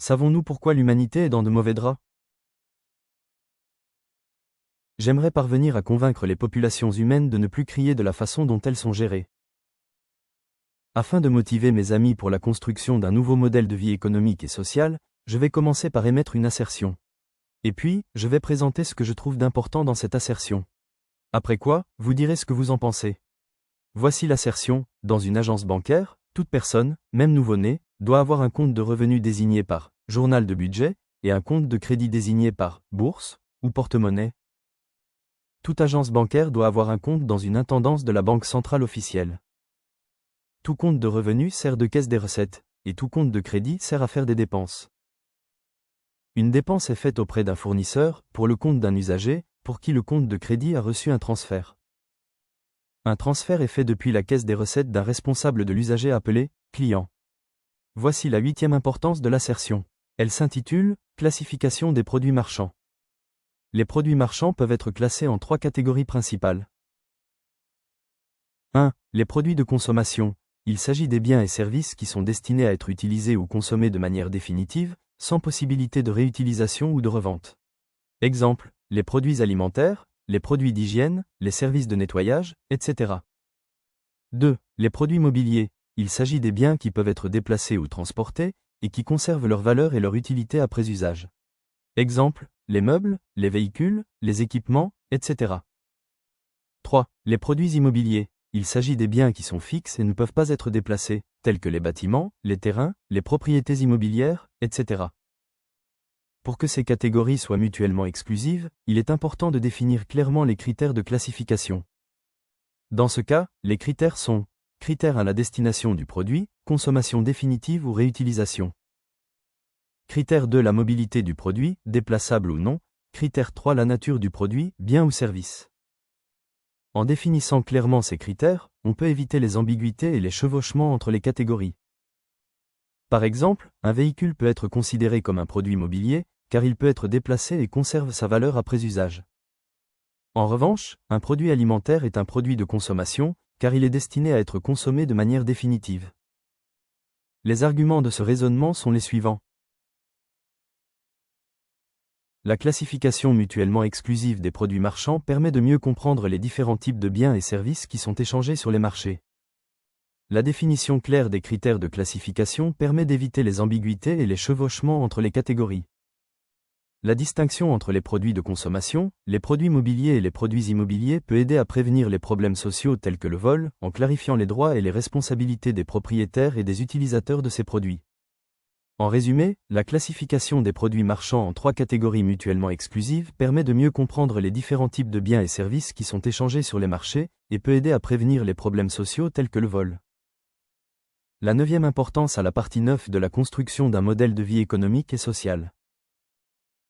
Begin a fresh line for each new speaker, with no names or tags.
Savons-nous pourquoi l'humanité est dans de mauvais draps? J'aimerais parvenir à convaincre les populations humaines de ne plus crier de la façon dont elles sont gérées. Afin de motiver mes amis pour la construction d'un nouveau modèle de vie économique et social, je vais commencer par émettre une assertion. Et puis, je vais présenter ce que je trouve d'important dans cette assertion. Après quoi, vous direz ce que vous en pensez. Voici l'assertion: dans une agence bancaire, toute personne, même nouveau-né, doit avoir un compte de revenus désigné par journal de budget et un compte de crédit désigné par bourse ou porte-monnaie. Toute agence bancaire doit avoir un compte dans une intendance de la banque centrale officielle. Tout compte de revenus sert de caisse des recettes, et tout compte de crédit sert à faire des dépenses. Une dépense est faite auprès d'un fournisseur, pour le compte d'un usager, pour qui le compte de crédit a reçu un transfert. Un transfert est fait depuis la caisse des recettes d'un responsable de l'usager appelé client. Voici la 8e importance de l'assertion. Elle s'intitule « Classification des produits marchands ». Les produits marchands peuvent être classés en 3 catégories principales. 1. Les produits de consommation. Il s'agit des biens et services qui sont destinés à être utilisés ou consommés de manière définitive, sans possibilité de réutilisation ou de revente. Exemple, les produits alimentaires, les produits d'hygiène, les services de nettoyage, etc. 2. Les produits mobiliers. Il s'agit des biens qui peuvent être déplacés ou transportés, et qui conservent leur valeur et leur utilité après usage. Exemple, les meubles, les véhicules, les équipements, etc. 3. Les produits immobiliers. Il s'agit des biens qui sont fixes et ne peuvent pas être déplacés, tels que les bâtiments, les terrains, les propriétés immobilières, etc. Pour que ces catégories soient mutuellement exclusives, il est important de définir clairement les critères de classification. Dans ce cas, les critères sont: critères 1, la destination du produit, consommation définitive ou réutilisation. Critère 2, la mobilité du produit, déplaçable ou non. Critère 3, la nature du produit, bien ou service. En définissant clairement ces critères, on peut éviter les ambiguïtés et les chevauchements entre les catégories. Par exemple, un véhicule peut être considéré comme un produit mobilier, car il peut être déplacé et conserve sa valeur après usage. En revanche, un produit alimentaire est un produit de consommation, car il est destiné à être consommé de manière définitive. Les arguments de ce raisonnement sont les suivants. La classification mutuellement exclusive des produits marchands permet de mieux comprendre les différents types de biens et services qui sont échangés sur les marchés. La définition claire des critères de classification permet d'éviter les ambiguïtés et les chevauchements entre les catégories. La distinction entre les produits de consommation, les produits mobiliers et les produits immobiliers peut aider à prévenir les problèmes sociaux tels que le vol, en clarifiant les droits et les responsabilités des propriétaires et des utilisateurs de ces produits. En résumé, la classification des produits marchands en 3 catégories mutuellement exclusives permet de mieux comprendre les différents types de biens et services qui sont échangés sur les marchés, et peut aider à prévenir les problèmes sociaux tels que le vol. La 9e importance à la partie 9 de la construction d'un modèle de vie économique et social.